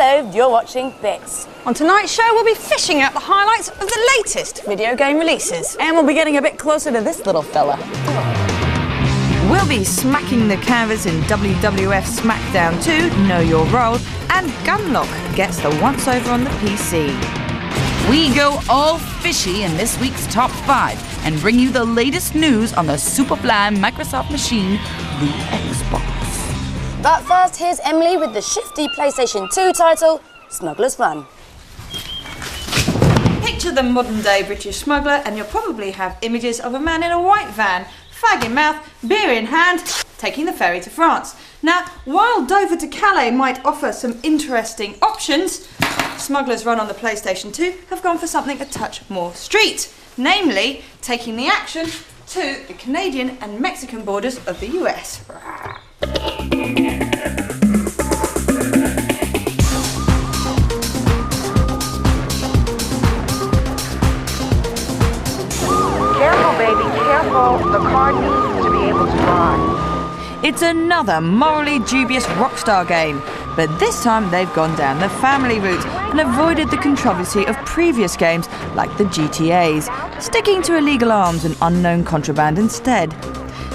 Hello, you're watching Bits. On tonight's show, we'll be fishing out the highlights of the latest video game releases. And we'll be getting a bit closer to this little fella. We'll be smacking the canvas in WWF SmackDown 2, Know Your Role, and Gunlock gets the once-over on the PC. We go all fishy in this week's Top 5 and bring you the latest news on the Superfly Microsoft machine, the Xbox. But first, here's Emily with the shifty PlayStation 2 title, Smuggler's Run. Picture the modern-day British smuggler, and you'll probably have images of a man in a white van, fag in mouth, beer in hand, taking the ferry to France. Now, while Dover to Calais might offer some interesting options, Smuggler's Run on the PlayStation 2 have gone for something a touch more street, namely taking the action to the Canadian and Mexican borders of the US. Careful, baby, careful. The car needs to be able to drive. It's another morally dubious Rockstar game, but this time they've gone down the family route and avoided the controversy of previous games like the GTAs, sticking to illegal arms and unknown contraband instead.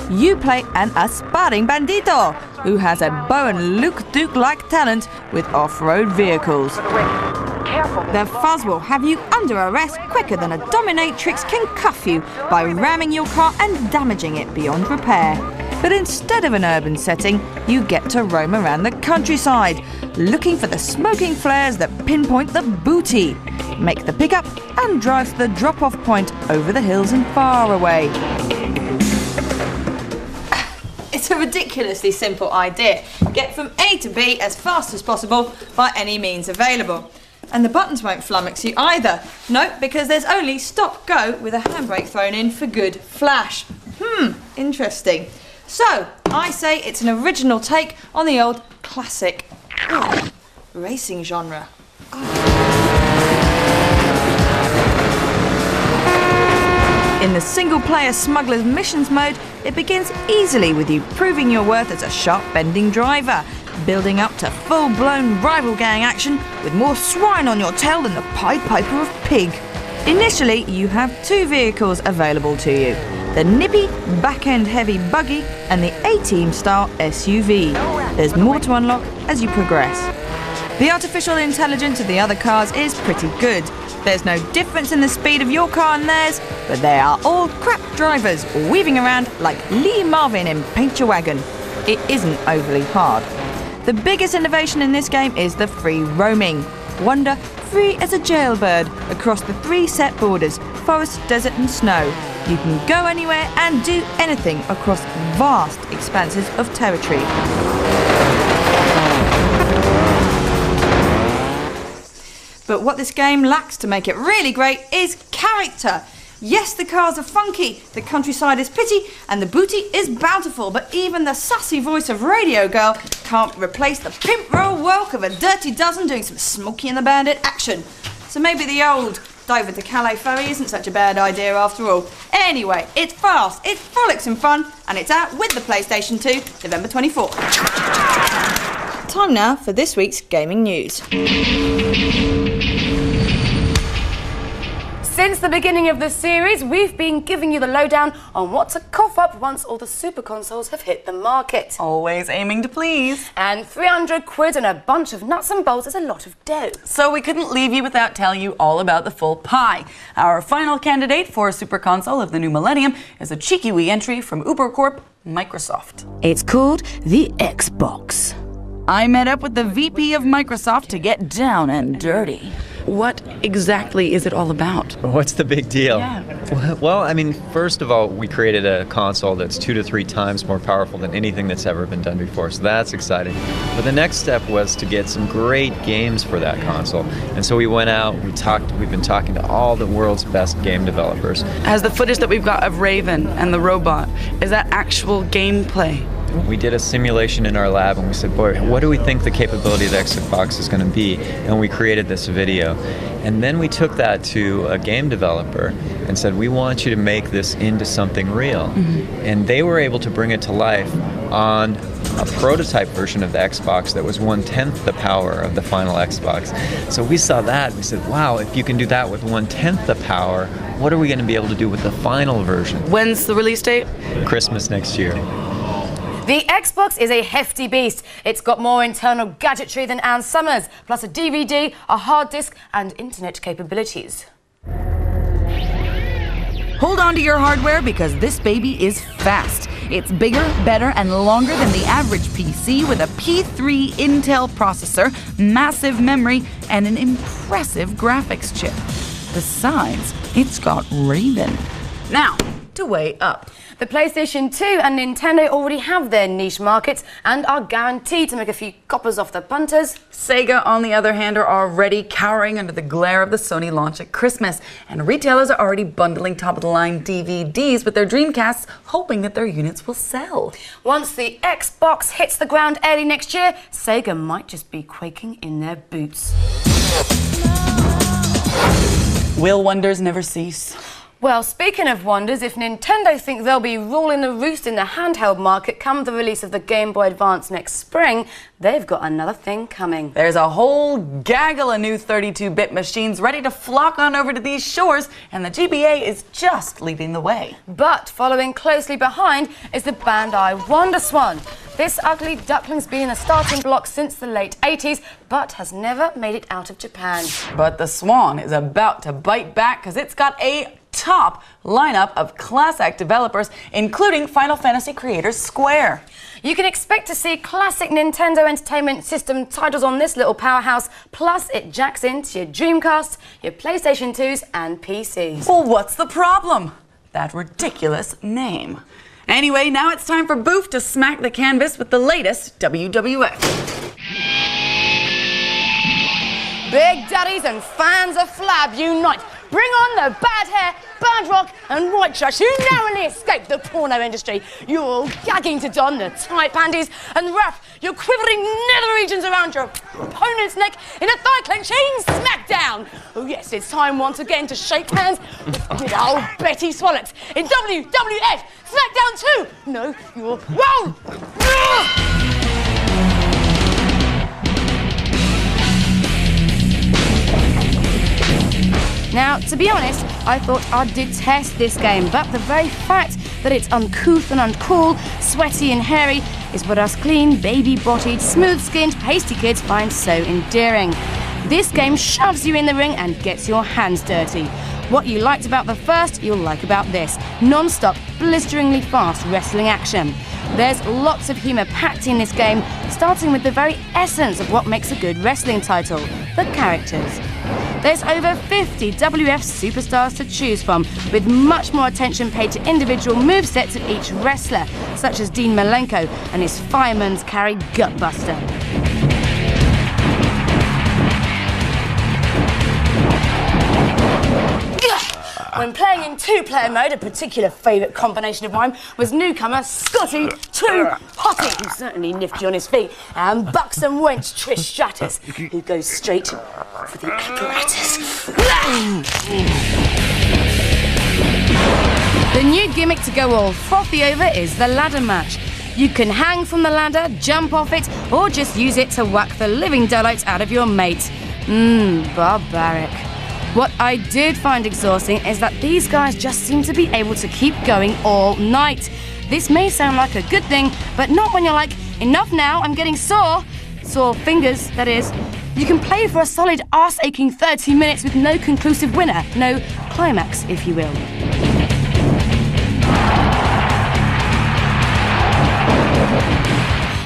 You play an aspiring bandito who has a bow and Luke Duke-like talent with off-road vehicles. The fuzz will have you under arrest quicker than a dominatrix can cuff you by ramming your car and damaging it beyond repair. But instead of an urban setting, you get to roam around the countryside, looking for the smoking flares that pinpoint the booty, make the pickup and drive to the drop-off point over the hills and far away. It's a ridiculously simple idea. Get from A to B as fast as possible by any means available. And the buttons won't flummox you either. No, because there's only stop-go with a handbrake thrown in for good flash. Interesting. So, I say it's an original take on the old classic racing genre. In the single-player Smuggler's Missions mode, it begins easily with you proving your worth as a sharp-bending driver, building up to full-blown rival gang action with more swine on your tail than the Pied Piper of Pig. Initially, you have two vehicles available to you, the nippy, back-end heavy buggy and the A-Team style SUV. There's more to unlock as you progress. The artificial intelligence of the other cars is pretty good. There's no difference in the speed of your car and theirs, but they are all crap drivers weaving around like Lee Marvin in Paint Your Wagon. It isn't overly hard. The biggest innovation in this game is the free roaming. Wander free as a jailbird across the three set borders, forest, desert and snow. You can go anywhere and do anything across vast expanses of territory. But what this game lacks to make it really great is character. Yes, the cars are funky, the countryside is pretty, and the booty is bountiful, but even the sassy voice of Radio Girl can't replace the pimp roll work of a Dirty Dozen doing some Smokey and the Bandit action. So maybe the old Dover to Calais ferry isn't such a bad idea after all. Anyway, it's fast, it's frolicsome fun, and it's out with the PlayStation 2, November 24th. Time now for this week's gaming news. Since the beginning of this series, we've been giving you the lowdown on what to cough up once all the super consoles have hit the market. Always aiming to please. And 300 quid and a bunch of nuts and bolts is a lot of dough. So we couldn't leave you without telling you all about the full pie. Our final candidate for a super console of the new millennium is a cheeky wee entry from Uber Corp, Microsoft. It's called the Xbox. I met up with the VP of Microsoft to get down and dirty. What exactly is it all about? What's the big deal? Yeah. Well, I mean, first of all, we created a console that's 2 to 3 times more powerful than anything that's ever been done before, so that's exciting. But the next step was to get some great games for that console. And so we went out, we've been talking to all the world's best game developers. Has the footage that we've got of Raven and the robot, is that actual gameplay? We did a simulation in our lab and we said, boy, what do we think the capability of the Xbox is going to be? And we created this video. And then we took that to a game developer and said, we want you to make this into something real. And they were able to bring it to life on a prototype version of the Xbox that was 1/10 the power of the final Xbox. So we saw that, we said, wow, if you can do that with 1/10 the power, what are we going to be able to do with the final version? When's the release date? Christmas next year. The Xbox is a hefty beast. It's got more internal gadgetry than Ann Summers, plus a DVD, a hard disk, and internet capabilities. Hold on to your hardware because this baby is fast. It's bigger, better, and longer than the average PC with a P3 Intel processor, massive memory, and an impressive graphics chip. Besides, it's got Raven. Now, to weigh up. The PlayStation 2 and Nintendo already have their niche markets and are guaranteed to make a few coppers off the punters. Sega, on the other hand, are already cowering under the glare of the Sony launch at Christmas, and retailers are already bundling top-of-the-line DVDs with their Dreamcasts, hoping that their units will sell. Once the Xbox hits the ground early next year, Sega might just be quaking in their boots. Will wonders never cease? Well, speaking of wonders, if Nintendo think they'll be ruling the roost in the handheld market come the release of the Game Boy Advance next spring, they've got another thing coming. There's a whole gaggle of new 32-bit machines ready to flock on over to these shores, and the GBA is just leading the way. But following closely behind is the Bandai WonderSwan. This ugly duckling's been in the starting block since the late 80s, but has never made it out of Japan. But the Swan is about to bite back because it's got a top lineup of class act developers, including Final Fantasy creators Square. You can expect to see classic Nintendo Entertainment System titles on this little powerhouse, plus it jacks into your Dreamcasts, your PlayStation 2s and PCs. Well, what's the problem? That ridiculous name. Anyway, now it's time for Boof to smack the canvas with the latest WWF. Big daddies and fans of Flab unite. Bring on the bad hair, bad rock and white trash who narrowly escaped the porno industry. You're all gagging to don the tight panties and wrap your quivering nether regions around your opponent's neck in a thigh-clenching smackdown. Oh yes, it's time once again to shake hands with good old Betty Swallows in WWF SmackDown 2. No, you're wrong. Now, to be honest, I thought I'd detest this game, but the very fact that it's uncouth and uncool, sweaty and hairy, is what us clean, baby-bodied, smooth-skinned, pasty kids find so endearing. This game shoves you in the ring and gets your hands dirty. What you liked about the first, you'll like about this. Non-stop, blisteringly fast wrestling action. There's lots of humour packed in this game, starting with the very essence of what makes a good wrestling title, the characters. There's over 50 WF superstars to choose from, with much more attention paid to individual movesets of each wrestler, such as Dean Malenko and his fireman's carry Gutbuster. When playing in two-player mode, a particular favourite combination of mine was newcomer Scotty True Hottie, who's certainly nifty on his feet, and buxom wench Trish Stratus, who goes straight for the apparatus. The new gimmick to go all frothy over is the ladder match. You can hang from the ladder, jump off it, or just use it to whack the living daylights out of your mate. Barbaric. What I did find exhausting is that these guys just seem to be able to keep going all night. This may sound like a good thing, but not when you're like, enough now, I'm getting sore. Sore fingers, that is. You can play for a solid arse-aching 30 minutes with no conclusive winner, no climax, if you will.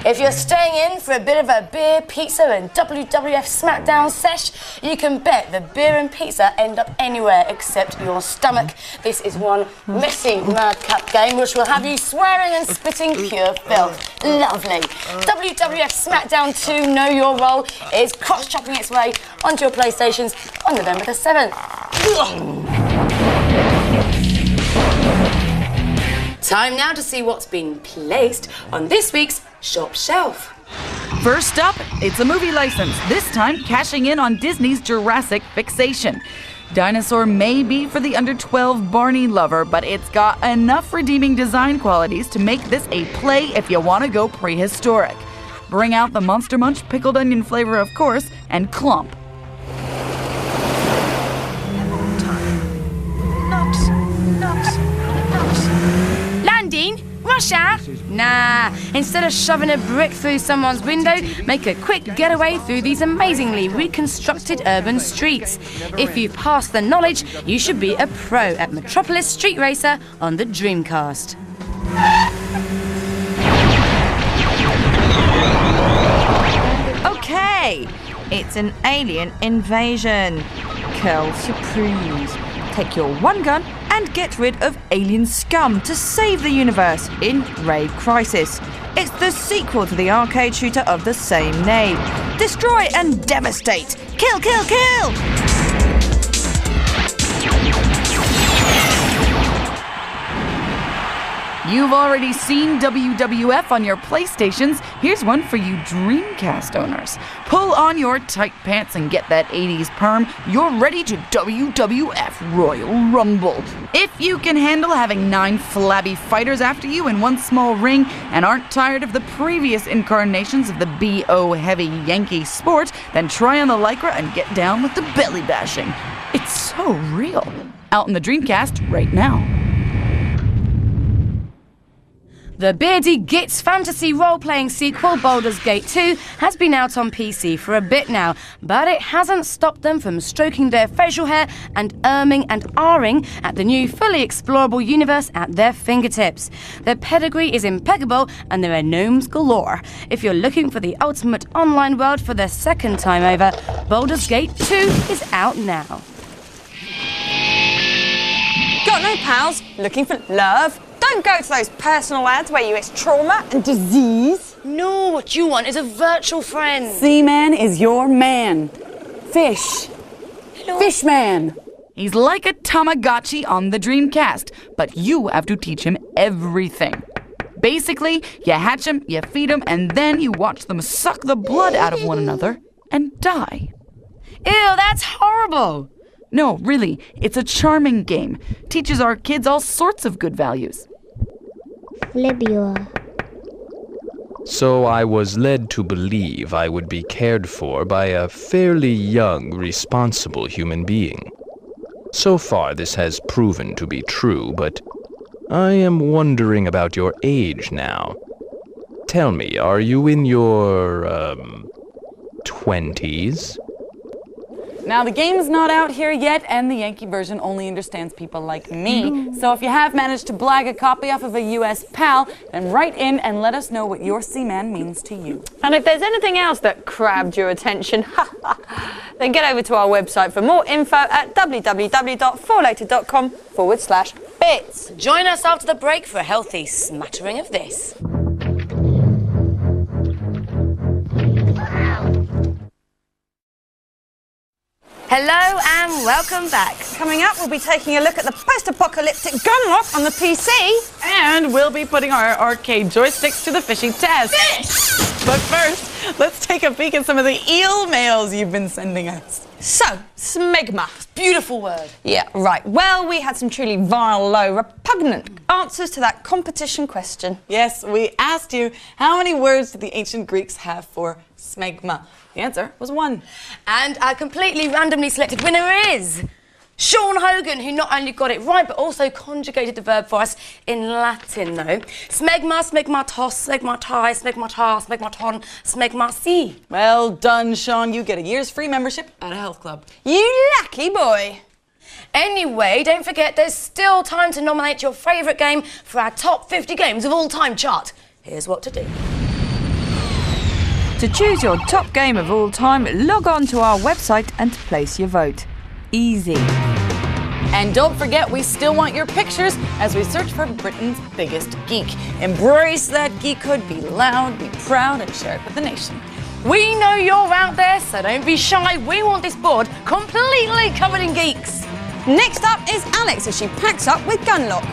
If you're staying in for a bit of a beer, pizza and WWF SmackDown sesh, you can bet the beer and pizza end up anywhere except your stomach. This is one messy madcap game which will have you swearing and spitting pure filth. Lovely. WWF SmackDown 2 Know Your Role is cross-chopping its way onto your PlayStations on November the 7th. Time now to see what's been placed on this week's Shop Shelf. First up, it's a movie license, this time cashing in on Disney's Jurassic fixation. Dinosaur may be for the under 12 Barney lover, but it's got enough redeeming design qualities to make this a play if you want to go prehistoric. Bring out the Monster Munch pickled onion flavor, of course, and clump. Landing? Russia? Nah. Instead of shoving a brick through someone's window, make a quick getaway through these amazingly reconstructed urban streets. If you've passed the knowledge, you should be a pro at Metropolis Street Racer on the Dreamcast. Okay, it's an alien invasion. Curl surprise. Take your one gun and get rid of alien scum to save the universe in Raid Crisis. It's the sequel to the arcade shooter of the same name. Destroy and devastate. Kill, kill, kill! You've already seen WWF on your PlayStations. Here's one for you Dreamcast owners. Pull on your tight pants and get that 80s perm. You're ready to WWF Royal Rumble. If you can handle having 9 flabby fighters after you in one small ring and aren't tired of the previous incarnations of the B.O. heavy Yankee sport, then try on the Lycra and get down with the belly bashing. It's so real. Out in the Dreamcast right now. The Beardy Gits fantasy role-playing sequel, Baldur's Gate 2, has been out on PC for a bit now, but it hasn't stopped them from stroking their facial hair and erming and ahhing at the new fully explorable universe at their fingertips. Their pedigree is impeccable and there are gnomes galore. If you're looking for the ultimate online world for the second time over, Baldur's Gate 2 is out now. Got no pals? Looking for love? Don't go to those personal ads where you it's trauma and disease. No, what you want is a virtual friend. Seaman is your man. Fish. Hello. Fishman. He's like a Tamagotchi on the Dreamcast, but you have to teach him everything. Basically, you hatch him, you feed him, and then you watch them suck the blood out of one another and die. Ew, that's horrible. No, really, it's a charming game. Teaches our kids all sorts of good values. Libya. So I was led to believe I would be cared for by a fairly young, responsible human being. So far, this has proven to be true, but I am wondering about your age now. Tell me, are you in your, 20s? Now, the game's not out here yet, and the Yankee version only understands people like me. So if you have managed to blag a copy off of a US pal, then write in and let us know what your Seaman means to you. And if there's anything else that grabbed your attention, then get over to our website for more info at www.forlater.com/bits. Join us after the break for a healthy smattering of this. Hello and welcome back. Coming up, we'll be taking a look at the post-apocalyptic Gunlock on the PC. And we'll be putting our arcade joysticks to the fishy test. But first, let's take a peek at some of the eel mails you've been sending us. So, smegma. Beautiful word. Yeah, right. Well, we had some truly vile, low, repugnant answers to that competition question. Yes, we asked you, how many words did the ancient Greeks have for smegma? The answer was 1. And our completely randomly selected winner is Sean Hogan, who not only got it right, but also conjugated the verb for us in Latin, though. Smegma, smegmatos, smegmatai, smegmatar, smegmaton, smegmasi. Well done, Sean. You get a year's free membership at a health club. You lucky boy. Anyway, don't forget there's still time to nominate your favourite game for our top 50 games of all time chart. Here's what to do. To choose your top game of all time, log on to our website and place your vote. Easy. And don't forget, we still want your pictures as we search for Britain's biggest geek. Embrace that geekhood, be loud, be proud, and share it with the nation. We know you're out there, so don't be shy. We want this board completely covered in geeks. Next up is Alex as she packs up with Gunlock.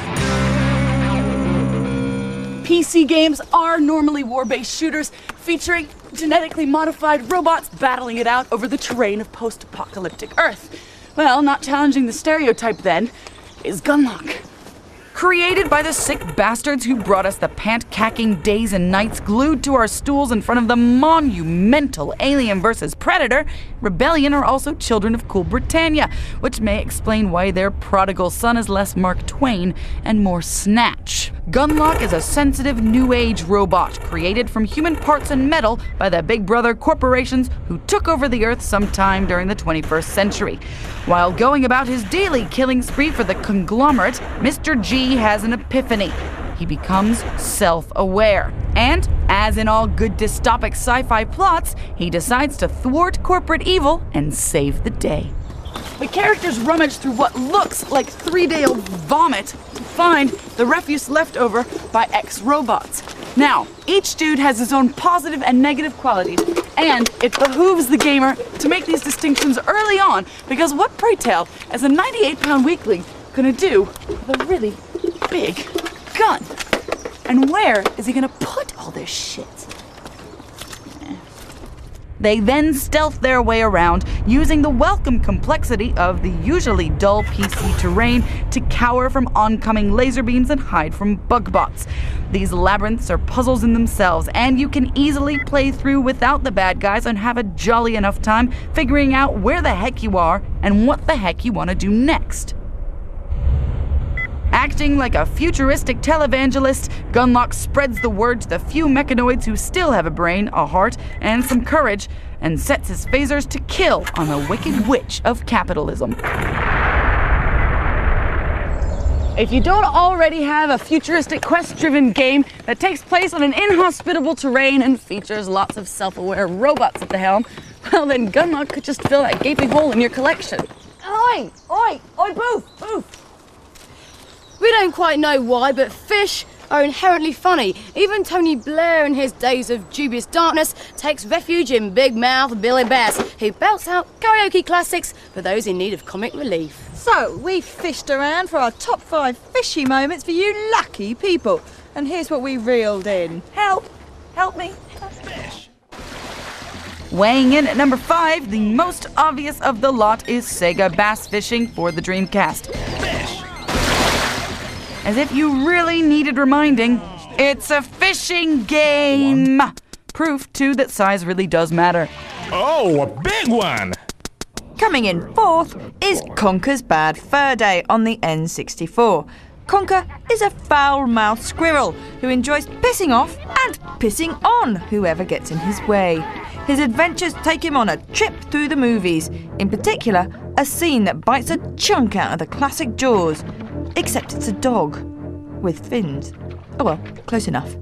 PC games are normally war-based shooters featuring genetically modified robots battling it out over the terrain of post-apocalyptic Earth. Well, not challenging the stereotype then is Gunlock. Created by the sick bastards who brought us the pant-cacking days and nights glued to our stools in front of the monumental Alien vs. Predator, Rebellion are also children of cool Britannia, which may explain why their prodigal son is less Mark Twain and more Snatch. Gunlock is a sensitive new age robot created from human parts and metal by the Big Brother corporations who took over the Earth sometime during the 21st century. While going about his daily killing spree for the conglomerate, Mr. G has an epiphany. He becomes self-aware. And, as in all good dystopic sci-fi plots, he decides to thwart corporate evil and save the day. The characters rummage through what looks like 3-day-old vomit to find the refuse left over by ex-robots. Now, each dude has his own positive and negative qualities, and it behooves the gamer to make these distinctions early on, because what, pray tell, is a 98-pound weakling gonna do with a really big gun? And where is he gonna put all this shit? They then stealth their way around, using the welcome complexity of the usually dull PC terrain to cower from oncoming laser beams and hide from bug bots. These labyrinths are puzzles in themselves, and you can easily play through without the bad guys and have a jolly enough time figuring out where the heck you are and what the heck you want to do next. Acting like a futuristic televangelist, Gunlock spreads the word to the few mechanoids who still have a brain, a heart, and some courage, and sets his phasers to kill on the wicked witch of capitalism. If you don't already have a futuristic quest-driven game that takes place on an inhospitable terrain and features lots of self-aware robots at the helm, well then Gunlock could just fill that gaping hole in your collection. Oi, Booth! We don't quite know why, but fish are inherently funny. Even Tony Blair, in his days of dubious darkness, takes refuge in Big Mouth Billy Bass, who belts out karaoke classics for those in need of comic relief. So, we fished around for our top 5 fishy moments for you lucky people. And here's what we reeled in. Help me. Weighing in at number 5, the most obvious of the lot is Sega Bass Fishing for the Dreamcast. As if you really needed reminding, it's a fishing game! Proof, too, that size really does matter. Oh, a big one! Coming in 4th is Conker's Bad Fur Day on the N64. Conker is a foul-mouthed squirrel who enjoys pissing off and pissing on whoever gets in his way. His adventures take him on a trip through the movies, in particular, a scene that bites a chunk out of the classic Jaws. Except it's a dog with fins. Oh well, close enough.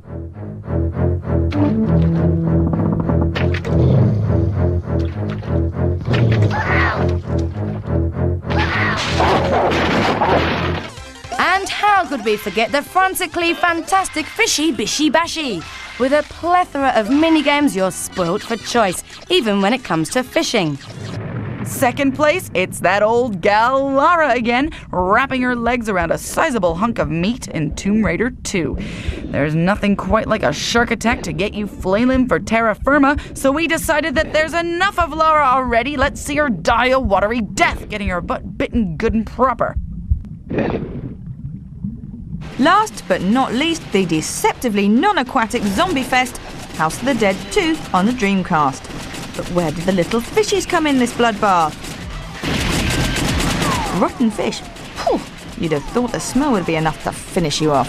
And how could we forget the frantically fantastic Fishy Bishy Bashy? With a plethora of minigames, you're spoilt for choice, even when it comes to fishing. Second place, it's that old gal Lara again, wrapping her legs around a sizable hunk of meat in Tomb Raider 2. There's nothing quite like a shark attack to get you flailing for terra firma, so we decided that there's enough of Lara already. Let's see her die a watery death, getting her butt bitten good and proper. Last but not least, the deceptively non-aquatic zombie fest, House of the Dead 2 on the Dreamcast. But where did the little fishies come in this bloodbath? Rotten fish. Phew, you'd have thought the smell would be enough to finish you off.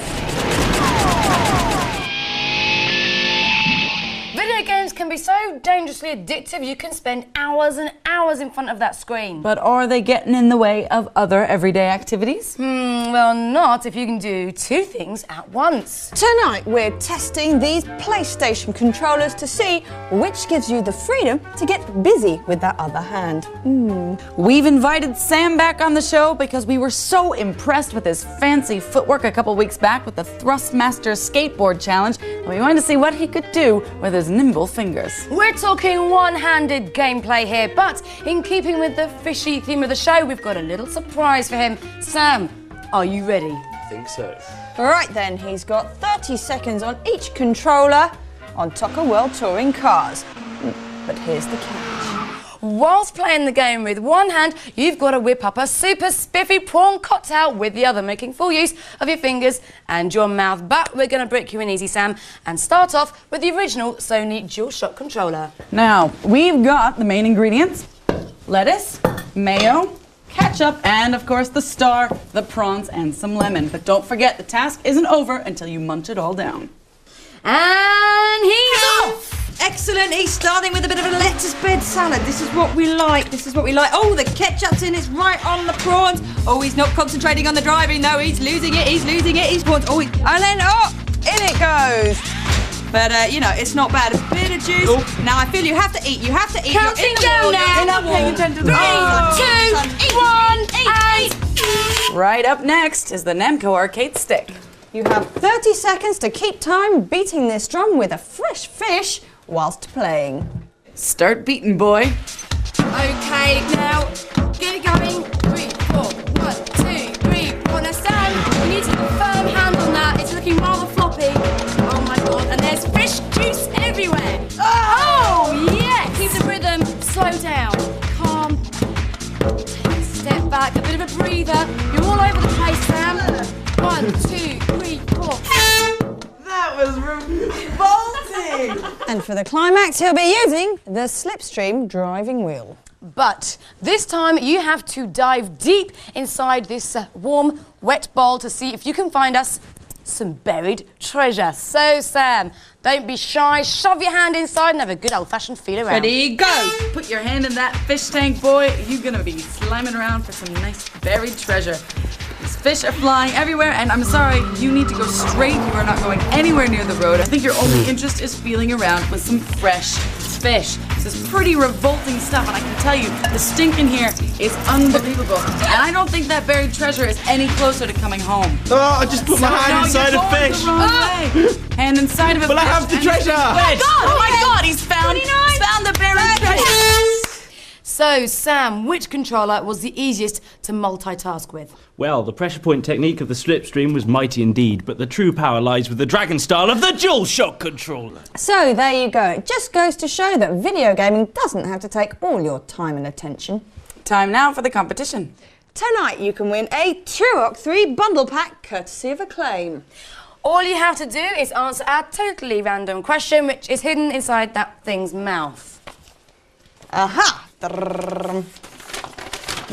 Video games can be so dangerously addictive you can spend hours and hours in front of that screen. But are they getting in the way of other everyday activities? Well, not if you can do 2 things at once. Tonight we're testing these PlayStation controllers to see which gives you the freedom to get busy with that other hand. We've invited Sam back on the show because we were so impressed with his fancy footwork a couple weeks back with the Thrustmaster Skateboard Challenge, and we wanted to see what he could do with his nimble fingers. We're talking one-handed gameplay here, but in keeping with the fishy theme of the show, we've got a little surprise for him. Sam, are you ready? I think so. Right then, he's got 30 seconds on each controller on TOCA World Touring Cars. But here's the catch. whilst playing the game with one hand, you've got to whip up a super spiffy prawn cocktail with the other, making full use of your fingers and your mouth. But we're going to break you in easy, Sam, and start off with the original Sony DualShock controller. Now, we've got the main ingredients: lettuce, mayo, ketchup, and of course the star, the prawns, and some lemon. But don't forget, the task isn't over until you munch it all down. And he's off! Excellent. He's starting with a bit of a lettuce bed salad. This is what we like. This is what we like. Oh, the ketchup's in. It's right on the prawns. Oh, he's not concentrating on the driving. No, he's losing it. He's losing it. He's prawns. Oh, and then, in it goes. But, you know, it's not bad. A bit of juice. Oh. Now, I feel you have to eat. You have to eat. Counting down now. You're not paying attention to the 3, 2, 1, and... Right up next is the Namco arcade stick. You have 30 seconds to keep time beating this drum with a fresh fish whilst playing. Start beating, boy. Okay, now, get it going. 3, 4, 1, 2, 3, 4. Now, Sam, you need to get a firm hand on that. It's looking rather floppy. Oh my God, and there's fish juice everywhere. Oh, yes! Keep the rhythm, slow down, calm. Take a step back, a bit of a breather. You're all over the place, Sam. 1, 2, 3, 4. That was revolting! And for the climax, he'll be using the Slipstream driving wheel. But this time you have to dive deep inside this warm, wet bowl to see if you can find us some buried treasure. So, Sam, don't be shy. Shove your hand inside and have a good old-fashioned feel around. Ready, go! Put your hand in that fish tank, boy. You're gonna be slamming around for some nice buried treasure. These fish are flying everywhere, and I'm sorry, you need to go straight. You are not going anywhere near the road. I think your only interest is feeling around with some fresh fish. This is pretty revolting stuff, and I can tell you, the stink in here is unbelievable. And I don't think that buried treasure is any closer to coming home. Oh, I just put my hand inside a fish. Hand inside of a fish. But I have the treasure. Oh my God, he's found the buried treasure. So, Sam, which controller was the easiest to multitask with? Well, the pressure point technique of the Slipstream was mighty indeed, but the true power lies with the Dragon style of the DualShock controller. So there you go. It just goes to show that video gaming doesn't have to take all your time and attention. Time now for the competition. Tonight you can win a Turok 3 bundle pack courtesy of Acclaim. All you have to do is answer our totally random question, which is hidden inside that thing's mouth. Aha! And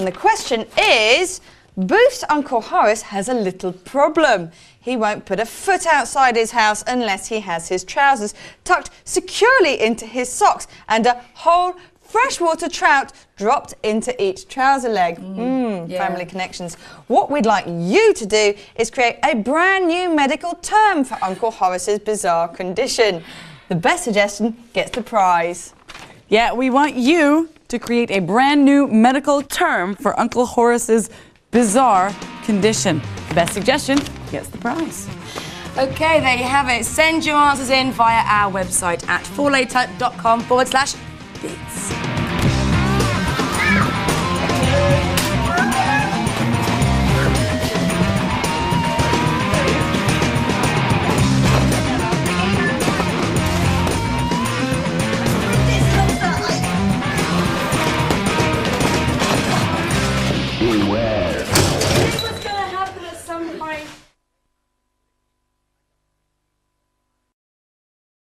the question is, Booth's Uncle Horace has a little problem. He won't put a foot outside his house unless he has his trousers tucked securely into his socks and a whole freshwater trout dropped into each trouser leg. Family connections. What we'd like you to do is create a brand new medical term for Uncle Horace's bizarre condition. The best suggestion gets the prize. Yeah, we want you to create a brand new medical term for Uncle Horace's bizarre condition. The best suggestion gets the prize. Okay, there you have it. Send your answers in via our website at 4later.com/bits.